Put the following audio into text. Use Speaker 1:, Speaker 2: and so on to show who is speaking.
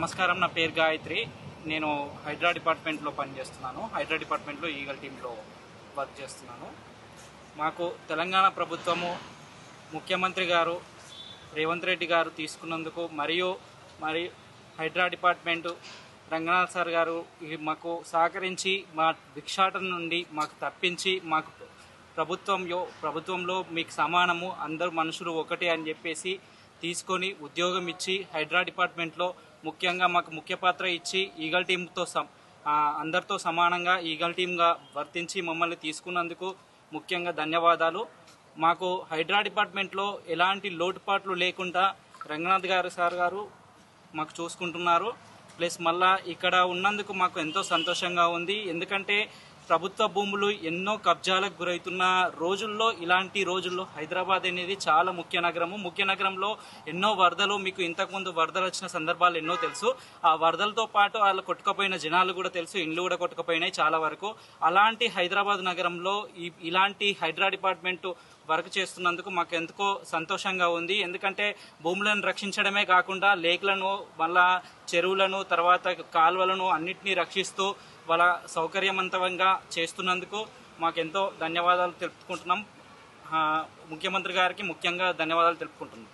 Speaker 1: నమస్కారం, నా పేరు గాయత్రి. నేను హైడ్రా డిపార్ట్మెంట్లో పనిచేస్తున్నాను. హైడ్రా డిపార్ట్మెంట్లో ఈగల్ టీంలో వర్క్ చేస్తున్నాను. మాకు తెలంగాణ ప్రభుత్వము ముఖ్యమంత్రి గారు రేవంత్ రెడ్డి గారు తీసుకున్నందుకు మరియు హైడ్రా డిపార్ట్మెంటు రంగనాథ్ సార్ గారు మాకు సహకరించి మా భిక్షాటన నుండి మాకు తప్పించి మాకు ప్రభుత్వంలో మీకు సమానము, అందరు మనుషులు ఒకటి అని చెప్పేసి తీసుకొని ఉద్యోగం ఇచ్చి హైడ్రా డిపార్ట్మెంట్లో ముఖ్యంగా మాకు ముఖ్య పాత్ర ఇచ్చి ఈగల్ టీంతో అందరితో సమానంగా ఈగల్ టీంగా వర్తించి మమ్మల్ని తీసుకున్నందుకు ముఖ్యంగా ధన్యవాదాలు. మాకు హైడ్రా డిపార్ట్మెంట్లో ఎలాంటి లోటుపాట్లు లేకుండా రంగనాథ్ సార్ గారు మాకు చూసుకుంటున్నారు. ప్లస్ మళ్ళా ఇక్కడ ఉన్నందుకు మాకు ఎంతో సంతోషంగా ఉంది. ఎందుకంటే ప్రభుత్వ భూములు ఎన్నో కబ్జాలకు గురవుతున్న రోజుల్లో, ఇలాంటి రోజుల్లో హైదరాబాద్ అనేది చాలా ముఖ్య నగరంలో ఎన్నో వరదలు, మీకు ఇంతకుముందు వరదలు వచ్చిన సందర్భాలు ఎన్నో తెలుసు. ఆ వరదలతో పాటు వాళ్ళు కొట్టుకుపోయిన జనాలు కూడా తెలుసు, ఇండ్లు కూడా కొట్టుకుపోయినాయి చాలా వరకు. అలాంటి హైదరాబాద్ నగరంలో ఇలాంటి హైడ్రా డిపార్ట్మెంట్ వర్క్ చేస్తున్నందుకు మాకు ఎంతో సంతోషంగా ఉంది. ఎందుకంటే భూములను రక్షించడమే కాకుండా లేక్లను, మళ్ళా చెరువులను, తర్వాత కాలువలను అన్నిటినీ రక్షిస్తూ వాళ్ళ సౌకర్యవంతంగా చేస్తున్నందుకు మాకెంతో ధన్యవాదాలు తెలుపుకుంటున్నాం. ముఖ్యమంత్రి గారికి ముఖ్యంగా ధన్యవాదాలు తెలుపుకుంటున్నాం.